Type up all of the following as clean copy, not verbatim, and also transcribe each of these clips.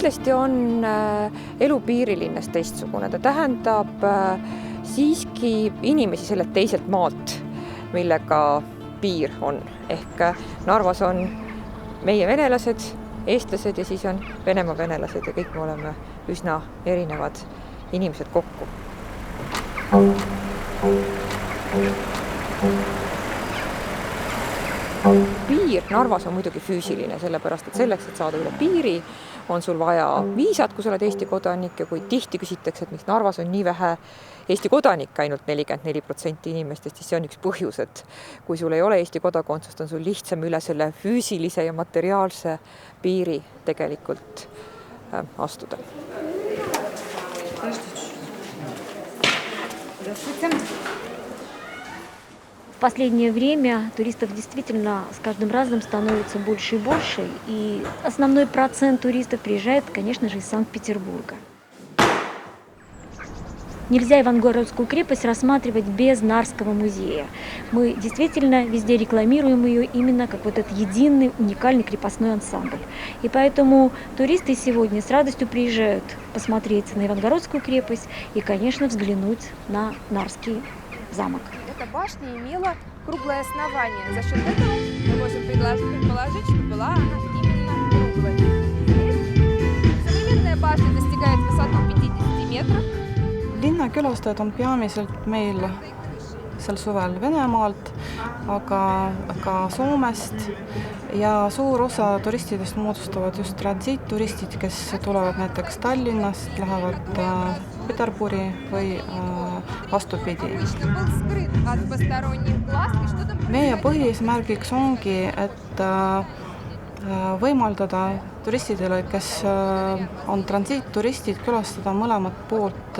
kindlasti on elu piirilinnas teistsugune. Ta tähendab siiski inimesi sellelt teiselt maalt, millega piir on. Ehk Narvas on meie venelased, eestlased ja siis on Venemaa venelased ja kõik me oleme üsna erinevad inimesed kokku. Piir Narvas on muidugi füüsiline, sellepärast et selleks, et saada üle piiri, on sul vaja viisat, kui sa oled Eesti kodanik ja kui tihti küsitakse, et miks Narvas on nii vähe Eesti kodanik, ainult 44% inimestest, siis see on üks põhjus, et kui sul ei ole Eesti kodakondsust, on sul lihtsam üle selle füüsilise ja materiaalse piiri tegelikult astuda. В последнее время туристов действительно с каждым разом становится больше и больше, и основной процент туристов приезжает, конечно же, из Санкт-Петербурга. Нельзя Ивангородскую крепость рассматривать без Нарвского музея. Мы действительно везде рекламируем ее именно как вот этот единый, уникальный крепостной ансамбль. И поэтому туристы сегодня с радостью приезжают посмотреть на Ивангородскую крепость и, конечно, взглянуть на Нарвский замок. Эта башня имела круглое основание. За счет этого мы можем предположить, что была она именно круглой. Современная башня достигает высоту 50 метров. Linnakülastajad on peamiselt meil sel suvel Venemaalt, aga Soomest ja suur osa turistidest moodustavad just transiitturistid, kes tulevad näiteks Tallinnast, lähevad Peterburi või vastupidi. Meie põhieesmärgiks ongi, et võimaldada turistidele, kes on transiitturistid, külastada mõlemat poolt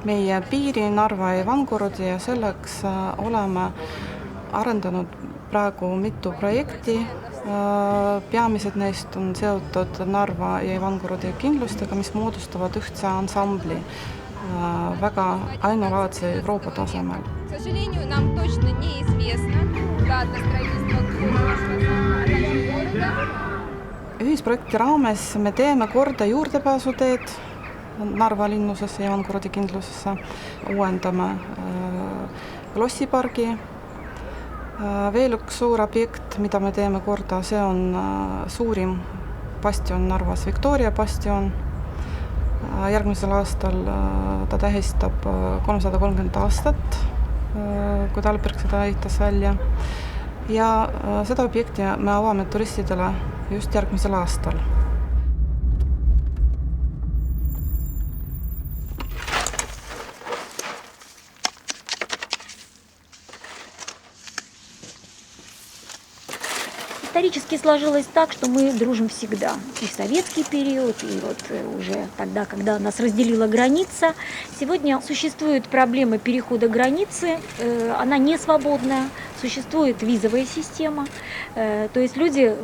meie piiri Narva ja Ivangorodi ja selleks oleme arendanud praegu mitu projekti. Peamised neist on seotud Narva ja Ivangorodi kindlustega, mis moodustavad ühtse ansambli väga ainulaadse Euroopa tasemel. Ühisprojekti raames me teeme korda juurdepääsuteed Narva linnusesse ja Ivangorodi kindlusesse, uuendame lossipargi. Veel üks suur objekt, mida me teeme korda, see on suurim bastion Narvas, Victoria bastion. Järgmisel aastal ta tähistab 330 aastat, kui Talberg seda ehitas välja. Ja seda objekti me avame turistidele just järgmisel aastal. Исторически сложилось так, что мы дружим всегда. И в советский период, и вот уже тогда, когда нас разделила граница. Сегодня существует проблема перехода границы, она не свободная, существует визовая система. То есть люди,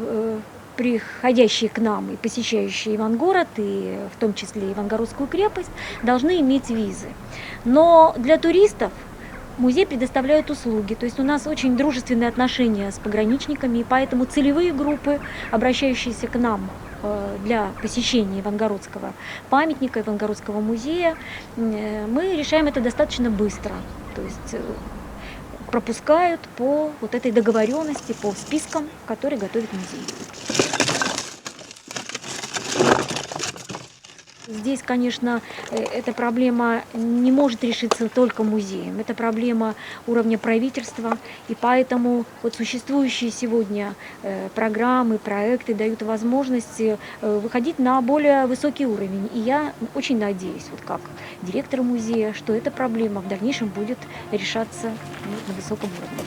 приходящие к нам и посещающие Ивангород, и в том числе Ивангородскую крепость, должны иметь визы. Но для туристов музей предоставляет услуги, то есть у нас очень дружественные отношения с пограничниками, и поэтому целевые группы, обращающиеся к нам для посещения Ивангородского памятника, Ивангородского музея, мы решаем это достаточно быстро, то есть пропускают по вот этой договоренности, по спискам, которые готовит музей. Здесь, конечно, эта проблема не может решиться только музеем. Это проблема уровня правительства, и поэтому вот существующие сегодня программы, проекты дают возможность выходить на более высокий уровень. И я очень надеюсь, вот как директор музея, что эта проблема в дальнейшем будет решаться на высоком уровне.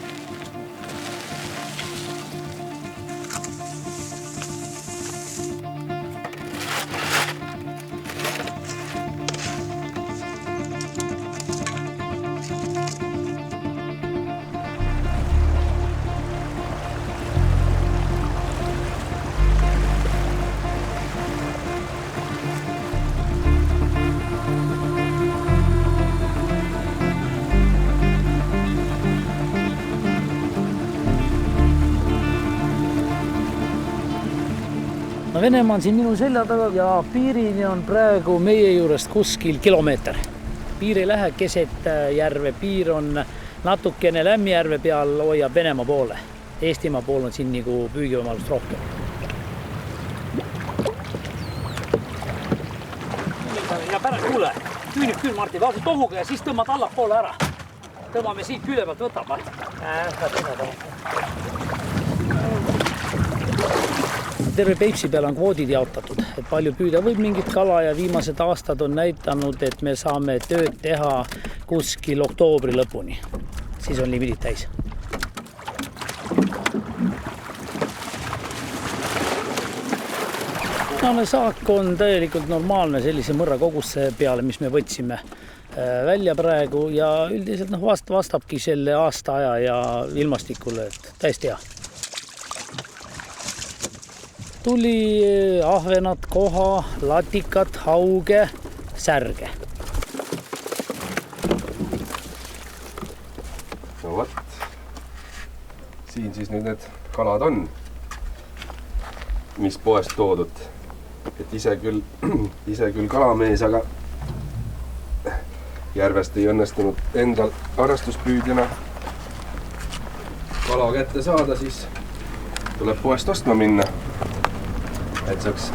No Venemaa on siin minu selja taga ja piirini on praegu meie juurest kuskil kilomeeter. Piir ei lähe keset järve, piir on natukene Lämmijärve peal, hoiab Venemaa poole. Eestimaa pool on siin nagu püügivõimalust rohkem. Ja pärast kuule, küünib küll Martin, vaatad tohuga ja siis tõmbad allapoole ära. Tõmbame siit külje pealt, võtab Martin. Terve Peipsi peal on kvoodid jaotatud, et palju püüda võib mingit kala ja viimased aastad on näitanud, et me saame tööd teha kuskil oktoobri lõpuni. Siis on limiidid täis. Saak on täielikult normaalne sellise mõrra kogusse peale, mis me võtsime välja praegu ja üldiselt vastabki selle aasta aja ja ilmastikule, et täiesti hea. Tuli ahvenad, koha, latikat, hauge, särge. No võt, siin siis nüüd need kalad on, mis poest toodud. Et ise küll kalamees, aga järvest ei õnnestunud endal harrastuspüüdjana kala kätte saada, siis tuleb poest ostma minna, et saaks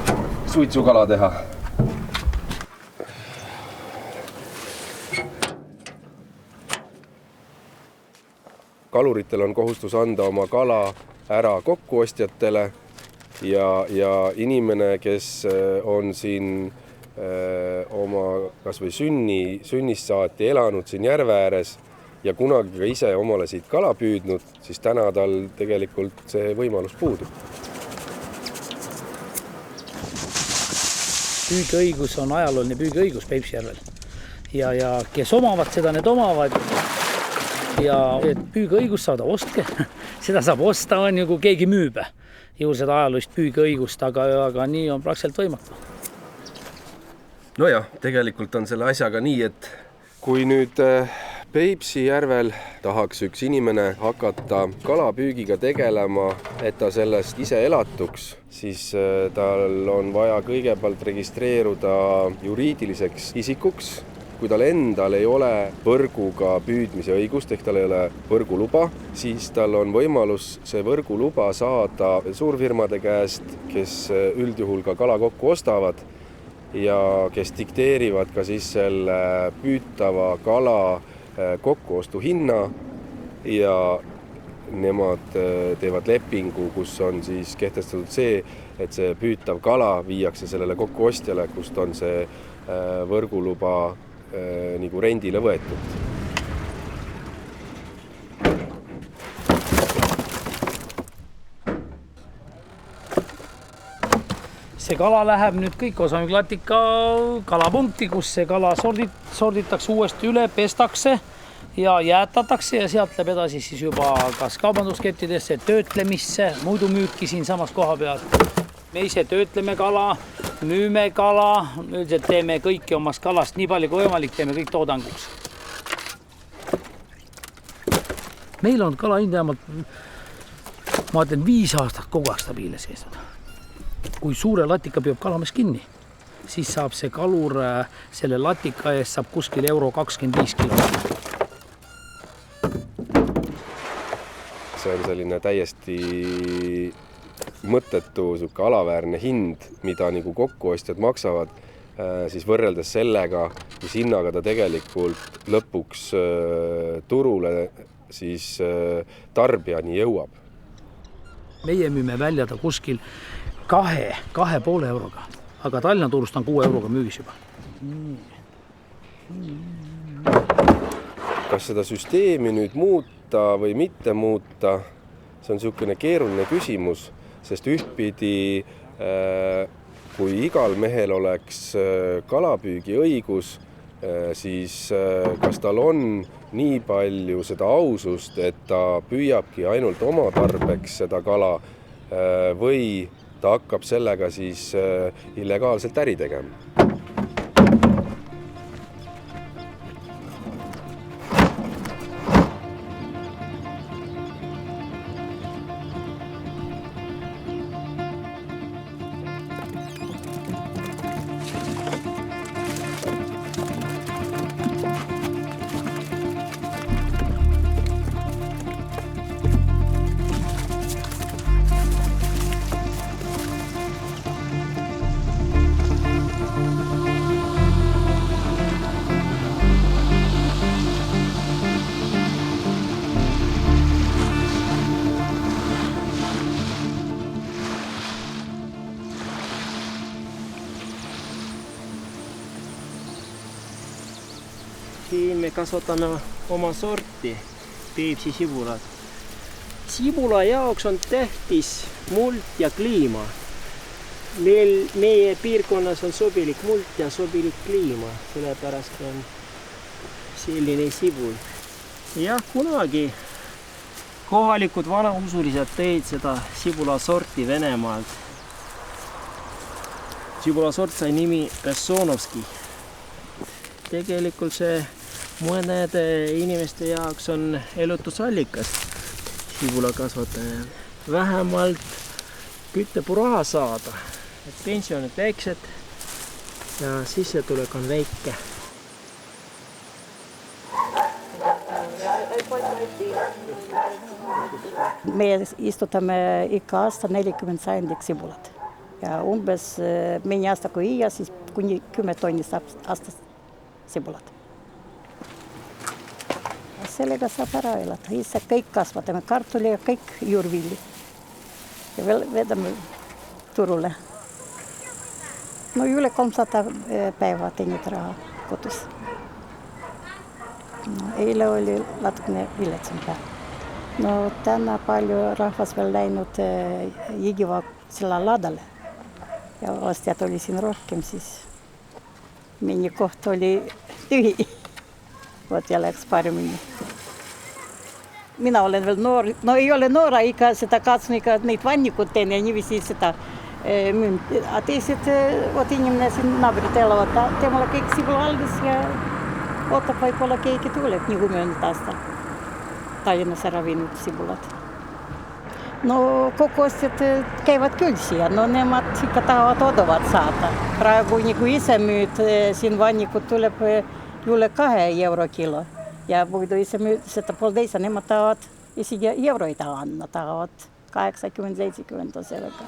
suitsukala teha. Kaluritel on kohustus anda oma kala ära kokkuostjatele ja inimene, kes on siin oma kas või sünnist saati elanud siin järve ääres ja kunagi ka ise omale siit kala püüdnud, siis täna tal tegelikult see võimalus puudub. Püügiõigus on ajalooline püügiõigus Peipsijärvel ja kes omavad seda, need omavad. Ja et püügiõigust saada, ostke. Seda saab osta, on ju, kui keegi müüb juur seda ajaloolist püügiõigust, aga nii on praktiliselt võimatu. Nojah, tegelikult on selle asjaga nii, et kui nüüd Peipsijärvel tahaks üks inimene hakata kalapüügiga tegelema, et ta sellest ise elatuks, siis tal on vaja kõigepealt registreeruda juriidiliseks isikuks. Kui tal endal ei ole võrguga püüdmise õigust, ehk tal ei ole võrguluba, siis tal on võimalus see võrguluba saada suurfirmade käest, kes üldjuhul ka kala kokku ostavad ja kes dikteerivad ka siis selle püütava kala kokkuostu hinna ja nemad teevad lepingu, kus on siis kehtestatud see, et see püütav kala viiakse sellele kokkuostjale, kust on see võrguluba nagu rendile võetud. See kala läheb nüüd kõik Osamik-Latika kalapunkti, kus see kala sorditakse uuesti üle, pestakse ja jäätatakse ja sealt läheb edasi siis juba kas kaubanduskettidesse, töötlemisse, muidu müüki siin samas koha peal. Me ise töötleme kala, müüme kala, üldiselt teeme kõiki omast kalast nii palju kui võimalik, teeme kõik toodanguks. Meil on kala hind vähemalt, ma ütlen, 5 aastat kogu aeg stabiilne seisnud. Kui suure latika püüab kalamees kinni, siis saab see kalur selle latika eest saab kuskil €25 kilo. See on selline täiesti mõttetu alaväärne hind, mida nagu kokkuostjad maksavad, siis võrreldes sellega, mis hinnaga ta tegelikult lõpuks turule siis tarbijani jõuab. Meie müüme välja ta kuskil 2,5 euroga, aga Tallinna turust on 6 euroga müügis juba. Kas seda süsteemi nüüd muuta või mitte muuta, see on niisugune keeruline küsimus, sest ühtpidi, kui igal mehel oleks kalapüügi õigus, siis kas tal on nii palju seda ausust, et ta püüabki ainult oma tarbeks seda kala või ta hakkab sellega siis illegaalselt äri tegema. kasvatame oma sorti Peipsi sibulat. Sibula jaoks on tähtis muld ja kliima. Meie piirkonnas on sobilik muld ja sobilik kliima, sellepärast on selline sibul. Jah, kunagi kohalikud vanausulised tõid seda sibula sorti Venemaalt. Sibula sort sai nimi Bessoonovski. Tegelikult see mõnede inimeste jaoks on elutusallikas sibula kasvatajal. Vähemalt küttepuraha saada. Et pensionid väiksed ja sissetulek on väike. Me istutame ikka aasta 40 sajandiksi sibulat. Ja umbes mõni aasta kui iia, siis kuni 10 tonni saab aastas sibulat. Sellega saab ära elada. Ise kõik kasvatame kartuli ja kõik juurvilli. Ja veel vedame turule. No üle 300 päeva teenid raha kodus. No, eile oli natukene viletsam päev. No täna palju rahvas veel läinud Jõgeva silla ladale. Ja ostjad oli siin rohkem, siis mõni koht oli tühi. Vot ja läks paremini. Mina olen veel noor, no ei ole noora, ikka seda katsun, ikka neid vannikud teen ja niiviisi seda müünd. A teised, vot inimene siin naabrid elavad, temale kõik sibula algas ja ootab võib-olla keegi tuleb, nii kui möönud aasta. Tallinnas ära viinud sibulat. No kokku ostjad käivad küll siia, no nemad ikka tahavad odavat saada. Praegu nii kui ise müüd, siin vannikud tuleb üle 2 euro kilo. Ja puidu ise müüd seda poolteisa, nemad tahavad isegi euro ei taha anna, tahavad 80-70 on sellega.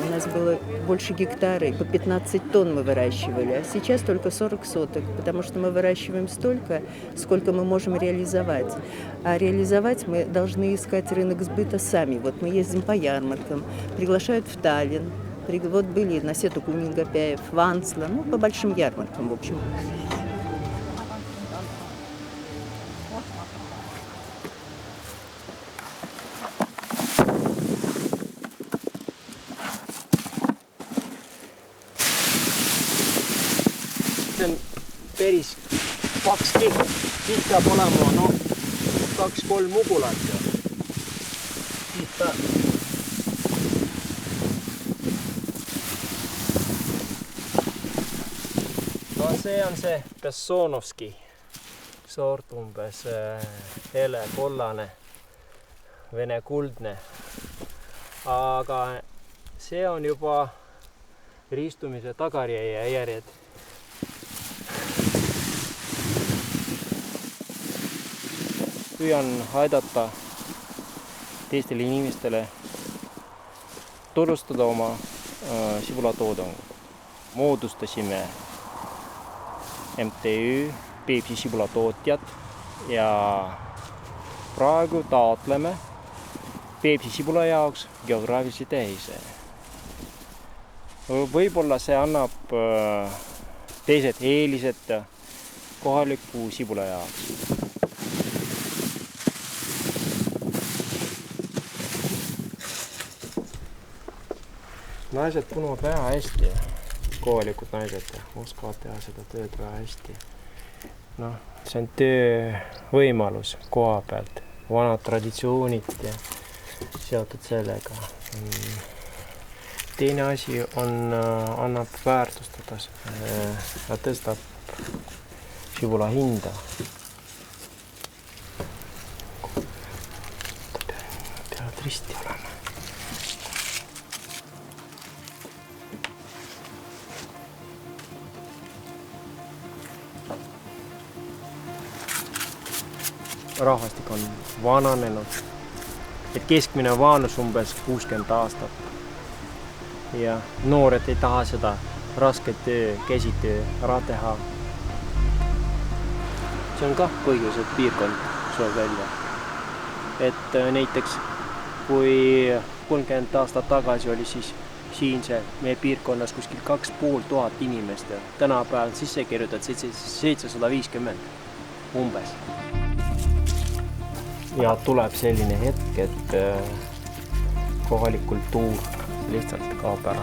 У нас было больше гектара, и по 15 тонн мы выращивали, а сейчас только 40 соток, потому что мы выращиваем столько, сколько мы можем реализовать. А реализовать мы должны искать рынок сбыта сами. Вот мы ездим по ярмаркам, приглашают в Таллин, вот были на Сету Кумингапяев, Ванцла, ну, по большим ярмаркам, в общем. See on päris paks kiht. Siis peab olema 2-3 mugulat. Siis ta. No see on see Bessoonovski sort, umbes hele kollane, vene kuldne. Aga see on juba riistumise tagajärjed. Püüan aidata teistele inimestele turustada oma sibulatoodangut. Moodustasime MTÜ Peipsi sibulatootjad ja praegu taotleme Peipsi sibula jaoks geograafilisi tähise. Võib-olla see annab teised eelised kohaliku sibula jaoks. Naised punuvad väga hästi, kohalikud naised oskavad teha seda tööd väga hästi. No, see on töövõimalus koha pealt, vanad traditsioonid ja seotud sellega. Teine asi on, annab väärtustada ja tõstab sibula hinda. Peavad risti olema. Rahvastik on vananenud, et keskmine vanus umbes 60 aastat ja noored ei taha seda rasket töö, käsitöö ära teha. See on ka põhjus, et piirkond sureb välja. Et näiteks kui 30 aastat tagasi oli siis siinse meie piirkonnas kuskil 2500 inimest ja tänapäeval sisse kirjutad 750 umbes. Ja tuleb selline hetk, et kohalik kultuur lihtsalt kaob ära.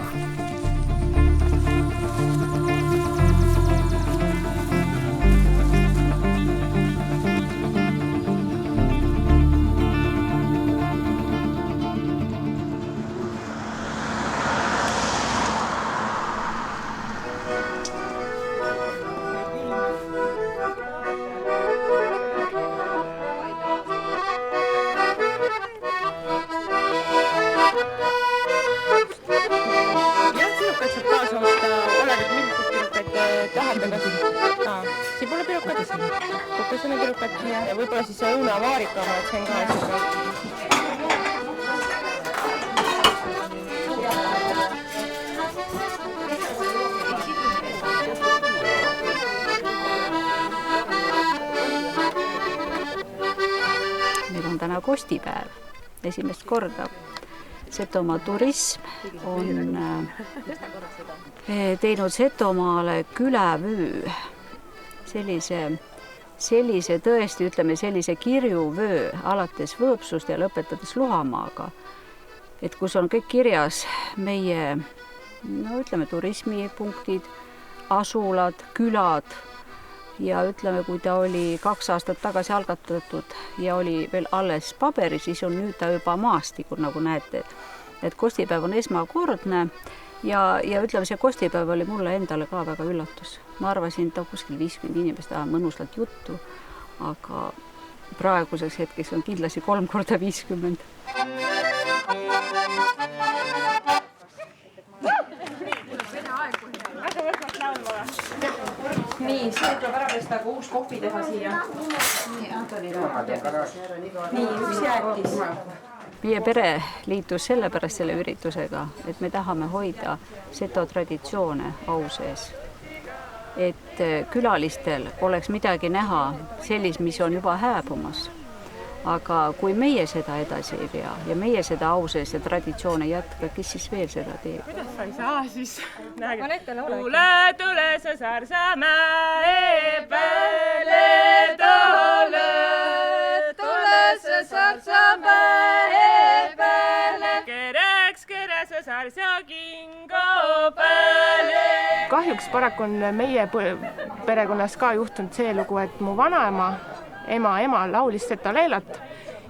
Ja võib-olla siis see õunavaarika, et see on ka Meil on täna kostipäev, esimest korda. Setomaa turism on teinud Setomaale külavöö, sellise tõesti, ütleme, sellise kirjuvöö alates Võõpsust ja lõpetades Luhamaaga, et kus on kõik kirjas meie, ütleme, turismipunktid, asulad, külad ja ütleme, kui ta oli 2 aastat tagasi algatatud ja oli veel alles paberi, siis on nüüd ta juba maastikul, nagu näete, et kostipäev on esmakordne ja ütleme, see kostipäev oli mulle endale ka väga üllatus. Ma arvasin, et kuskil 50 inimest ajab mõnusalt juttu, aga praeguseks hetkeks on kindlasti 3 korda 50. Nii, see tuleb ära pesta, kui uus kohvi teha siia. Nii, üks jäätis. Meie pere liitus sellepärast selle üritusega, et me tahame hoida seto traditsioone au sees. Et külalistel oleks midagi näha sellist, mis on juba hääbumas. Aga kui meie seda edasi ei pea ja meie seda au sees ja traditsioone jätka, kes siis veel seda teeb? Kuidas sa ei saa siis? Tule sa Sarsamäe peale, tule sa Sarsamäe peale, kereks sa Sarsa kingo peale. Kahjuks paraku on meie perekonnas ka juhtunud see lugu, et mu vanaema, ema laulis Seto Leelot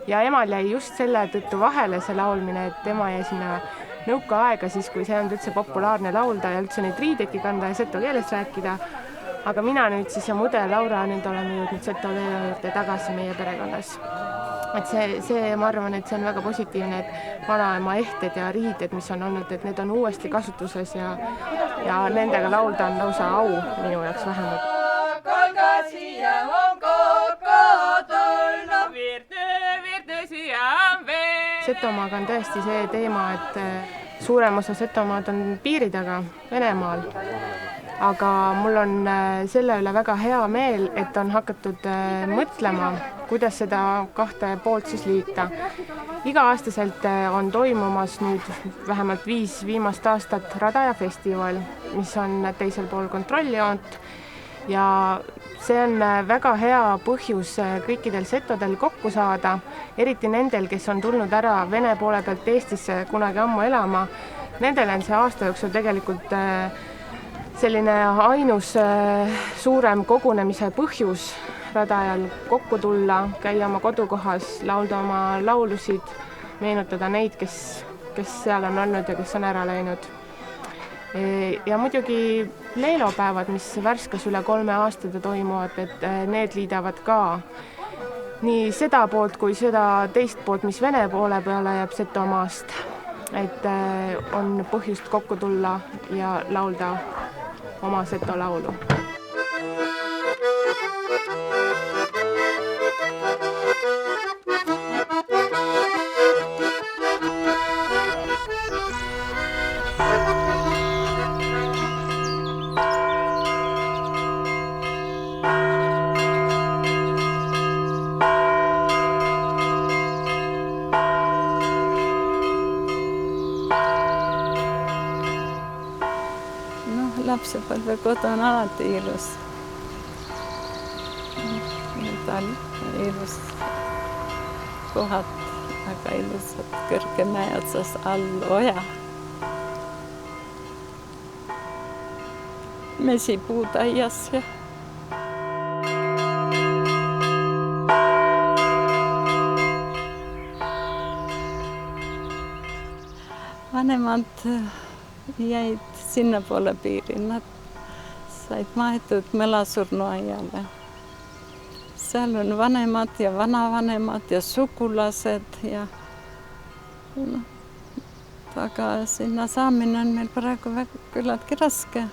ja emal jäi just selle tõttu vahele see laulmine, et ema jäi sinna nõukaaega siis, kui see on üldse populaarne laulda ja üldse neid riideki kanda ja seto keeles rääkida. Aga mina nüüd siis ja mude Laura nüüd oleme jõudnud Seto Leelo juurde tagasi meie perekonnas. Et see, ma arvan, et see on väga positiivne, et vanaema ehted ja riided, mis on olnud, et need on uuesti kasutuses ja nendega laulda on lausa au minu jaoks vähemalt. Setomaaga on tõesti see teema, et suurem osa Setomaad on piiri taga Venemaal. Aga mul on selle üle väga hea meel, et on hakatud mõtlema, kuidas seda 2 poolt siis liita. Iga-aastaselt on toimumas nüüd vähemalt 5 viimast aastat Radaja festival, mis on teisel pool kontrolljoont. Ja see on väga hea põhjus kõikidel setodel kokku saada, eriti nendel, kes on tulnud ära Vene poole pealt Eestisse kunagi ammu elama. Nendel on see aasta jooksul tegelikult selline ainus suurem kogunemise põhjus Radajal kokku tulla, käia oma kodukohas, laulda oma laulusid, meenutada neid, kes seal on olnud ja kes on ära läinud. Ja muidugi leelopäevad, mis Värskas üle 3 aastada toimuvad, et need liidavad ka nii seda poolt kui seda teist poolt, mis Vene poole peale jääb Setomaast. Et on põhjust kokku tulla ja laulda oma seto laulu. lapsepõlvekodu on alati ilus. Ta on ilus kohad, väga ilusad, kõrge mäe otsas all oja. Mesipuud aias ja vanemad jäid sinna poole piiri, nad said maetud Mõlasurnuaiale. Seal on vanemad ja vanavanemad ja sugulased ja aga sinna saamine on meil praegu väga küllaltki raske.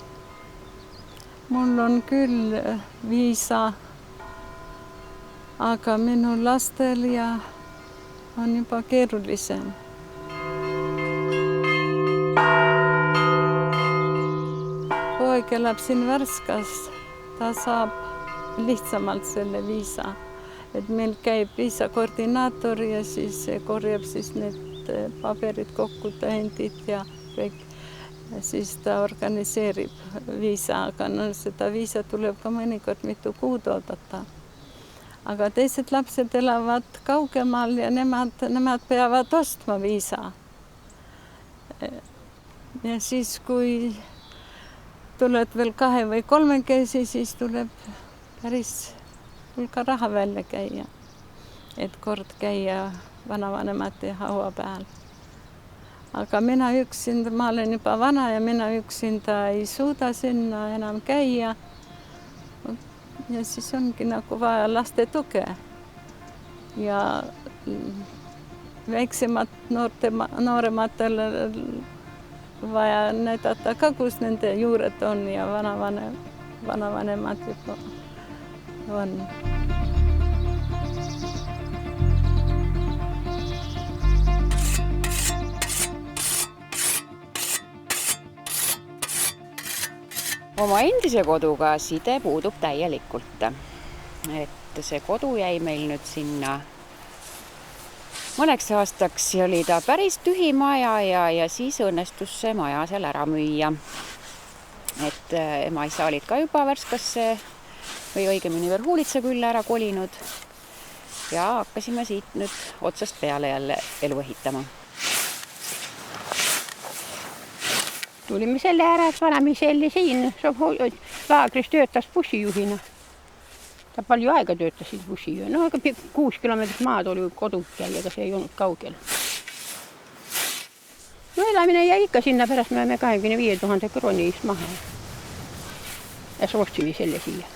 Mul on küll viisa, aga minu lastel ja on juba keerulisem. Poeg elab siin Värskas, ta saab lihtsamalt selle viisa. Et meil käib viisakoordinaator ja siis korjab siis need paberid kokku, tõendid ja kõik. Ja siis ta organiseerib viisa, aga no seda viisa tuleb ka mõnikord mitu kuud oodata. Aga teised lapsed elavad kaugemal ja nemad peavad ostma viisa. Ja siis, kui tuled veel 2 või 3 käsi, siis tuleb päris hulka raha välja käia, et kord käia vanavanemate haua peal. Aga mina üksinda, ma olen juba vana ja mina üksinda ei suuda sinna enam käia. Ja siis ongi nagu vaja laste tuge. Ja väiksemad noorematele vaja näidata ka, kus nende juured on ja vanavanemad juba on. Oma endise koduga side puudub täielikult. Et see kodu jäi meil nüüd sinna mõneks aastaks ja oli ta päris tühi maja ja siis õnnestus see maja seal ära müüa. Et ema-isa olid ka juba Värskasse või õigemini Verhuulitsa külla ära kolinud ja hakkasime siit nüüd otsast peale jälle elu ehitama. Tulime selle ära, et vanamees oli siin, laagris töötas bussijuhina. Ta palju aega töötas bussijuhina. No, aga 6 kilomeetrit maad oli kodud käia, aga see ei olnud kaugel. No elamine jäi ikka sinna, pärast me oleme 25 000 krooni eest maha. Ja ostsime selle siia.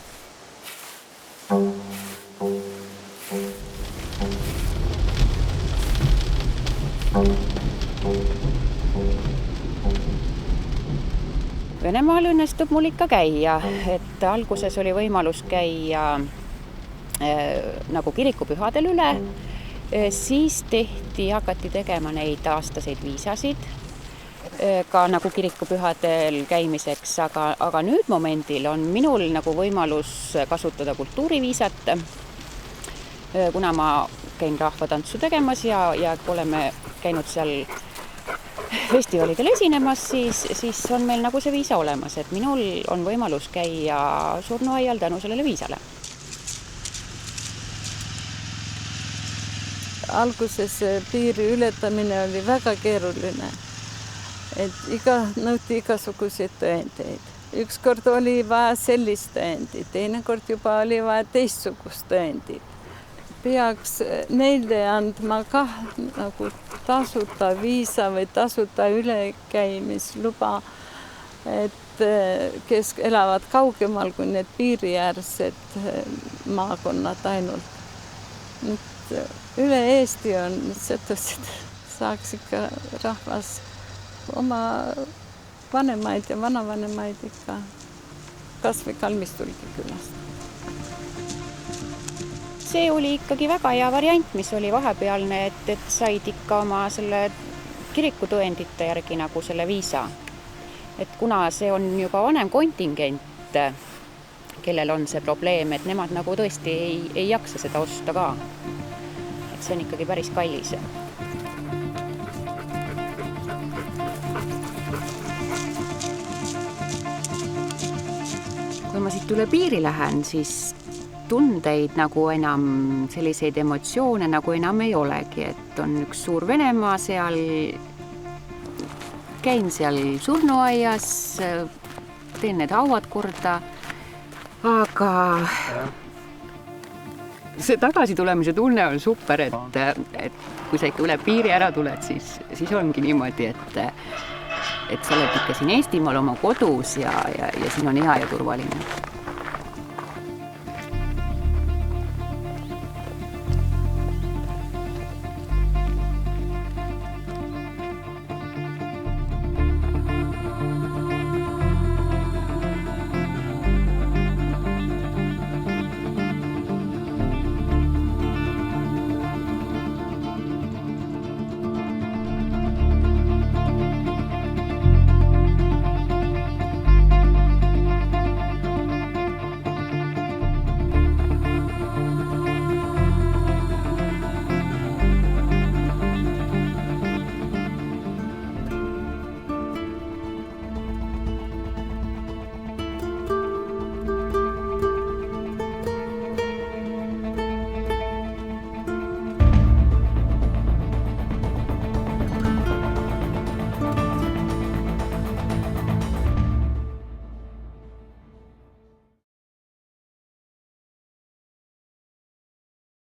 Venemaal õnnestub mul ikka käia, et alguses oli võimalus käia nagu kirikupühadel üle, siis hakati tegema neid aastaseid viisasid ka nagu kirikupühadel käimiseks, aga nüüd momendil on minul nagu võimalus kasutada kultuuriviisat, kuna ma käin rahvatantsu tegemas ja oleme käinud seal festivalidel esinemas, siis on meil nagu see viisa olemas, et minul on võimalus käia surnuaial tänu sellele viisale. Alguses piiri ületamine oli väga keeruline, et nõuti igasuguseid tõendeid. Ükskord oli vaja sellist tõendit, teine kord juba oli vaja teistsugust tõendit. Peaks neile andma ka nagu tasuta viisa või tasuta ülekäimisluba, et kes elavad kaugemal kui need piiriäärsed maakonnad ainult. Üle Eesti on sedasid, saaks ikka rahvas oma vanemaid ja vanavanemaid ikka kas või kalmistulgi külastada. See oli ikkagi väga hea variant, mis oli vahepealne, et said ikka oma selle kirikutõendite järgi nagu selle viisa. Et kuna see on juba vanem kontingent, kellel on see probleem, et nemad nagu tõesti ei jaksa seda osta ka. Et see on ikkagi päris kallis. kui ma siit üle piiri lähen, siis tundeid nagu enam, selliseid emotsioone nagu enam ei olegi, et on üks suur Venemaa seal, käin seal surnuaias, teen need hauad korda, aga see tagasitulemise tunne on super, et kui sa ikka üle piiri ära tuled, siis ongi niimoodi, et sa oled ikka siin Eestimaal oma kodus ja siin on hea ja turvaline.